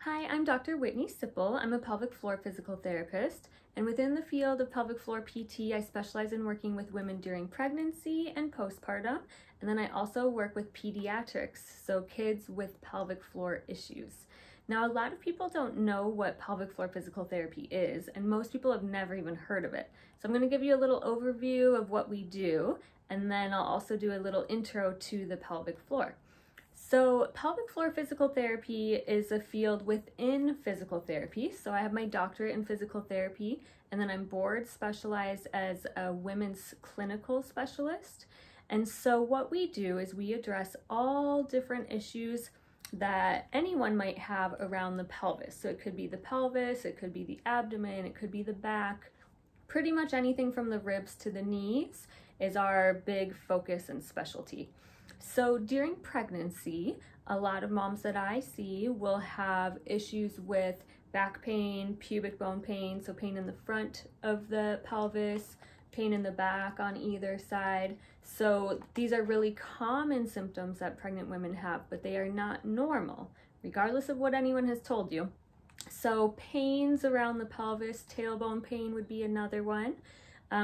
Hi, I'm Dr. Whitney Sippl. I'm a pelvic floor physical therapist, and within the field of pelvic floor PT, I specialize in working with women during pregnancy and postpartum, and then I also work with pediatrics, so kids with pelvic floor issues. Now, a lot of people don't know what pelvic floor physical therapy is, and most people have never even heard of it. So I'm going to give you a little overview of what we do, and then I'll also do a little intro to the pelvic floor. So pelvic floor physical therapy is a field within physical therapy. So I have my doctorate in physical therapy, and then I'm board specialized as a women's clinical specialist. And so what we do is we address all different issues that anyone might have around the pelvis. So it could be the pelvis, it could be the abdomen, it could be the back. Pretty much anything from the ribs to the knees is our big focus and specialty. So during pregnancy, a lot of moms that I see will have issues with back pain, pubic bone pain, so pain in the front of the pelvis, pain in the back on either side. So these are really common symptoms that pregnant women have, but they are not normal, regardless of what anyone has told you. So pains around the pelvis, tailbone pain would be another one.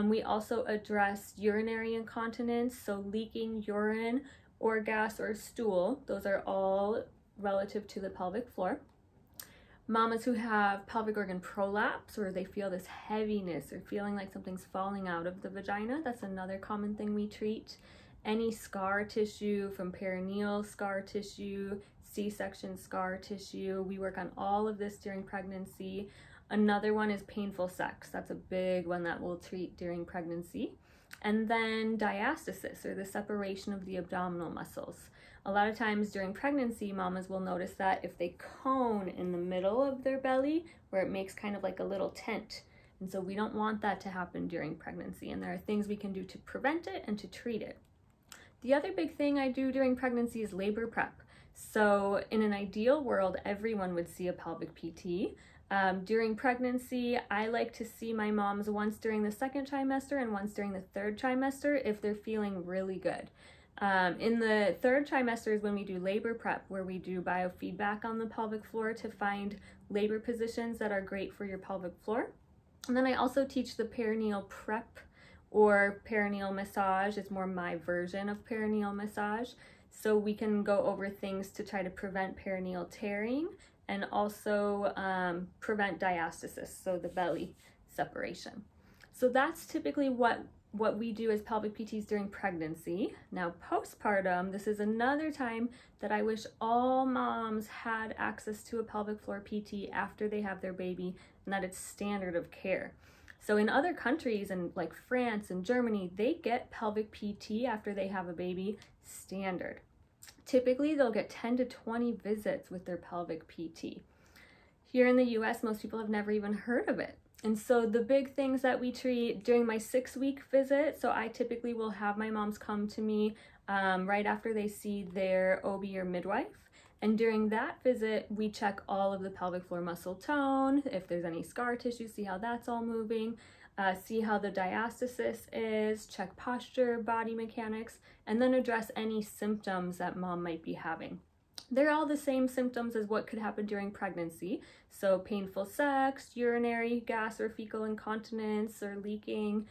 We also address urinary incontinence, so leaking urine or gas or stool. Those are all relative to the pelvic floor. Mamas who have pelvic organ prolapse, or they feel this heaviness or feeling like something's falling out of the vagina, that's another common thing we treat. Any scar tissue, from perineal scar tissue, C-section scar tissue, we work on all of this during pregnancy. Another one is painful sex. That's a big one that we'll treat during pregnancy. And then diastasis, or the separation of the abdominal muscles. A lot of times during pregnancy, mamas will notice that if they cone in the middle of their belly, where it makes kind of like a little tent. And so we don't want that to happen during pregnancy, and there are things we can do to prevent it and to treat it. The other big thing I do during pregnancy is labor prep. So in an ideal world, everyone would see a pelvic PT. During pregnancy, I like to see my moms once during the second trimester and once during the third trimester if they're feeling really good. In the third trimester is when we do labor prep, where we do biofeedback on the pelvic floor to find labor positions that are great for your pelvic floor. And then I also teach the perineal prep or perineal massage. It's more my version of perineal massage. So we can go over things to try to prevent perineal tearing and also prevent diastasis, so the belly separation. So that's typically what we do as pelvic PTs during pregnancy. Now postpartum, this is another time that I wish all moms had access to a pelvic floor PT after they have their baby, and that it's standard of care. So in other countries, and like France and Germany, they get pelvic PT after they have a baby standard. Typically, they'll get 10 to 20 visits with their pelvic PT. Here in the US, most people have never even heard of it. And so the big things that we treat during my 6-week visit, so I typically will have my moms come to me right after they see their OB or midwife. And during that visit, we check all of the pelvic floor muscle tone, if there's any scar tissue, see how that's all moving, see how the diastasis is, check posture, body mechanics, and then address any symptoms that mom might be having. They're all the same symptoms as what could happen during pregnancy. So painful sex, urinary, gas or fecal incontinence or leaking,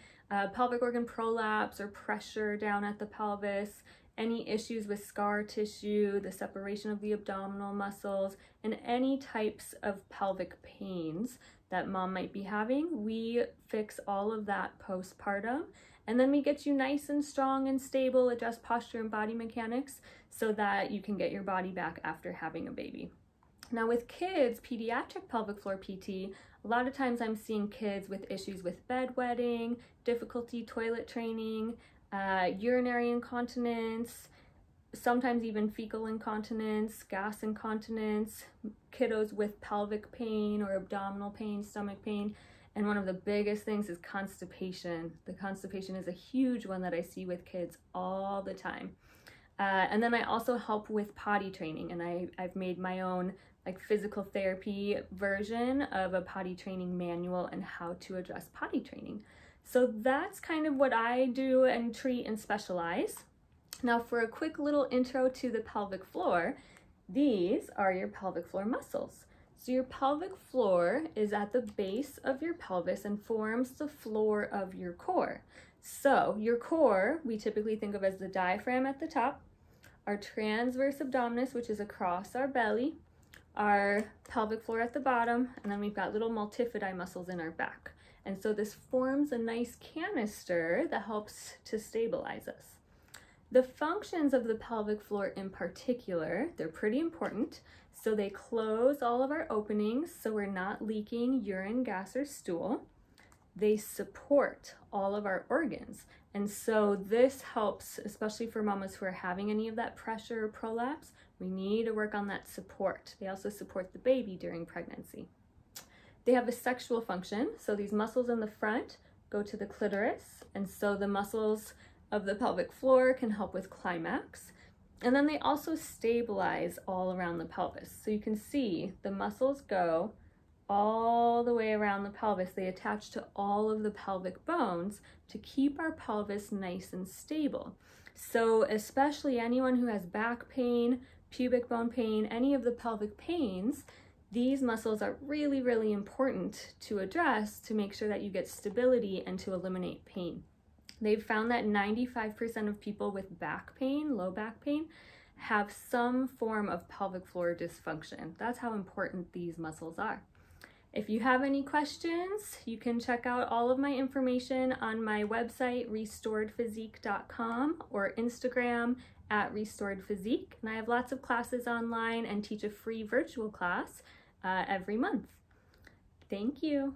pelvic organ prolapse or pressure down at the pelvis, any issues with scar tissue, the separation of the abdominal muscles, and any types of pelvic pains that mom might be having. We fix all of that postpartum, and then we get you nice and strong and stable, adjust posture and body mechanics so that you can get your body back after having a baby. Now with kids, pediatric pelvic floor PT, a lot of times I'm seeing kids with issues with bedwetting, difficulty toilet training, urinary incontinence, sometimes even fecal incontinence, gas incontinence, kiddos with pelvic pain or abdominal pain, stomach pain, and one of the biggest things is constipation. The constipation is a huge one that I see with kids all the time. And then I also help with potty training, and I've made my own like physical therapy version of a potty training manual and how to address potty training. So that's kind of what I do and treat and specialize. Now for a quick little intro to the pelvic floor, these are your pelvic floor muscles. So your pelvic floor is at the base of your pelvis and forms the floor of your core. So your core, we typically think of as the diaphragm at the top, our transverse abdominis, which is across our belly, our pelvic floor at the bottom, and then we've got little multifidi muscles in our back. And so this forms a nice canister that helps to stabilize us. The functions of the pelvic floor in particular, they're pretty important. So they close all of our openings so we're not leaking urine, gas, or stool. They support all of our organs. And so this helps, especially for mamas who are having any of that pressure or prolapse. We need to work on that support. They also support the baby during pregnancy. They have a sexual function. So these muscles in the front go to the clitoris. And so the muscles of the pelvic floor can help with climax. And then they also stabilize all around the pelvis. So you can see the muscles go all the way around the pelvis. They attach to all of the pelvic bones to keep our pelvis nice and stable. So especially anyone who has back pain, pubic bone pain, any of the pelvic pains, these muscles are really, really important to address to make sure that you get stability and to eliminate pain. They've found that 95% of people with back pain, low back pain, have some form of pelvic floor dysfunction. That's how important these muscles are. If you have any questions, you can check out all of my information on my website, restoredphysique.com, or Instagram at Restored Physique. And I have lots of classes online and teach a free virtual class every month. Thank you.